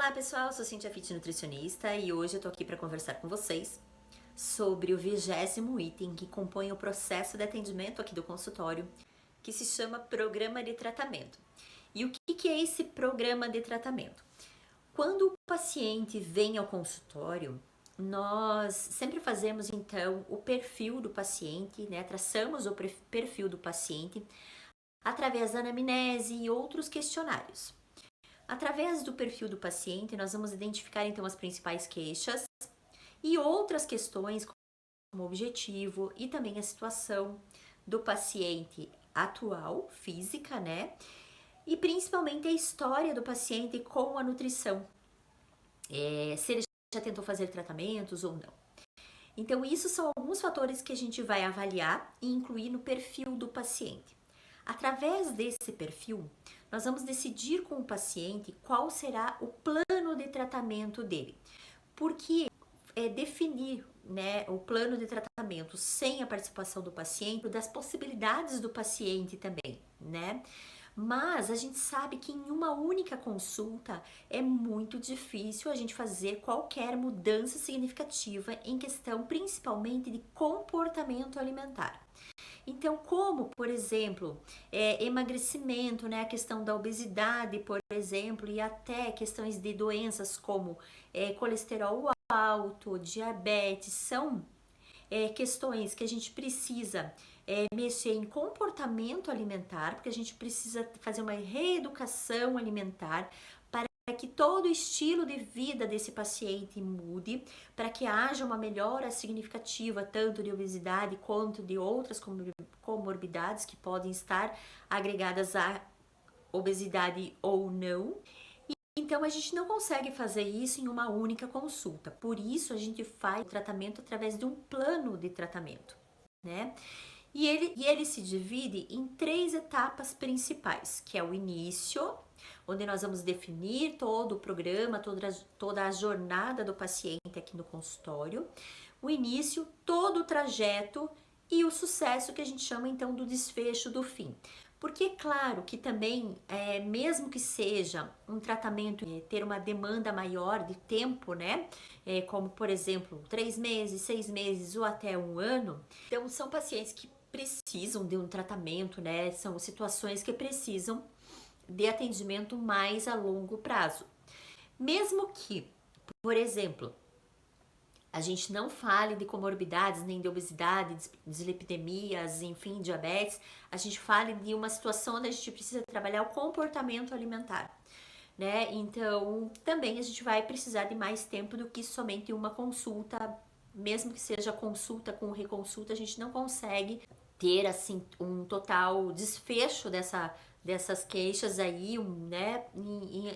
Olá pessoal, eu sou Cintia Fit Nutricionista e hoje eu tô aqui para conversar com vocês sobre o 20º item que compõe o processo de atendimento aqui do consultório, que se chama Programa de Tratamento. E o que é esse programa de tratamento? Quando o paciente vem ao consultório, nós sempre fazemos então o perfil do paciente, né? Traçamos o perfil do paciente através da anamnese e outros questionários. Através do perfil do paciente, nós vamos identificar então as principais queixas e outras questões como objetivo e também a situação do paciente atual, física, né? E principalmente a história do paciente com a nutrição, se ele já tentou fazer tratamentos ou não. Então, isso são alguns fatores que a gente vai avaliar e incluir no perfil do paciente. Através desse perfil, nós vamos decidir com o paciente qual será o plano de tratamento dele. Porque definir, né, o plano de tratamento sem a participação do paciente, das possibilidades do paciente também, né? Mas a gente sabe que em uma única consulta é muito difícil a gente fazer qualquer mudança significativa em questão principalmente de comportamento alimentar. Então, como, por exemplo, emagrecimento, né, a questão da obesidade, por exemplo, e até questões de doenças como colesterol alto, diabetes, são questões que a gente precisa mexer em comportamento alimentar, porque a gente precisa fazer uma reeducação alimentar para que todo o estilo de vida desse paciente mude, para que haja uma melhora significativa tanto de obesidade quanto de outras comorbidades que podem estar agregadas à obesidade ou não. Então a gente não consegue fazer isso em uma única consulta. Por isso a gente faz o tratamento através de um plano de tratamento, né? E ele se divide em 3 etapas principais, que é o início, onde nós vamos definir todo o programa, toda a jornada do paciente aqui no consultório, o início, todo o trajeto e o sucesso que a gente chama então do desfecho do fim. Porque é claro que também, mesmo que seja um tratamento ter uma demanda maior de tempo, né? Como por exemplo 3 meses, 6 meses ou até um ano, então são pacientes que precisam de um tratamento, né? São situações que precisam de atendimento mais a longo prazo. Mesmo que, por exemplo, a gente não fale de comorbidades, nem de obesidade, dislipidemias, enfim, diabetes, a gente fale de uma situação onde a gente precisa trabalhar o comportamento alimentar, né? Então, também a gente vai precisar de mais tempo do que somente uma consulta, mesmo que seja consulta com reconsulta, a gente não consegue ter, assim, um total desfecho dessas queixas aí, né,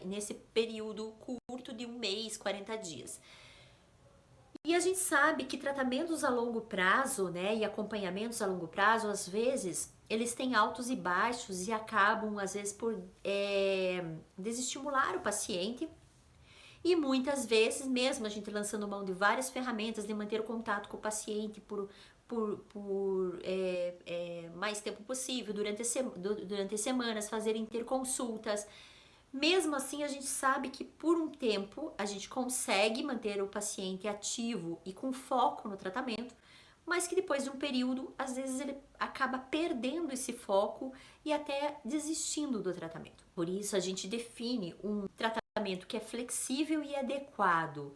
nesse período curto de 1 mês, 40 dias. E a gente sabe que tratamentos a longo prazo, né, e acompanhamentos a longo prazo, às vezes, eles têm altos e baixos e acabam, às vezes, por desestimular o paciente. E muitas vezes, mesmo a gente lançando mão de várias ferramentas de manter o contato com o paciente por mais tempo possível, durante semanas, fazer interconsultas, mesmo assim, a gente sabe que por um tempo a gente consegue manter o paciente ativo e com foco no tratamento, mas que depois de um período, às vezes ele acaba perdendo esse foco e até desistindo do tratamento. Por isso, a gente define um tratamento que é flexível e adequado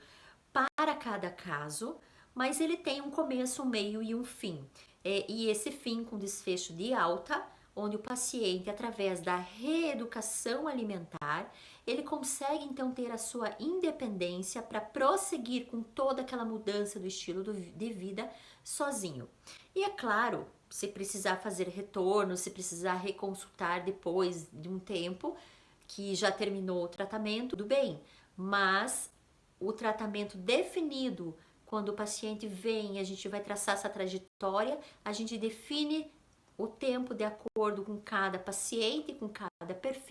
para cada caso, mas ele tem um começo, um meio e um fim. E esse fim com desfecho de alta, onde o paciente, através da reeducação alimentar, ele consegue então ter a sua independência para prosseguir com toda aquela mudança do estilo de vida sozinho. E é claro, se precisar fazer retorno, se precisar reconsultar depois de um tempo que já terminou o tratamento, tudo bem, mas o tratamento definido, quando o paciente vem, a gente vai traçar essa trajetória, a gente define o tempo de acordo com cada paciente, com cada perfil,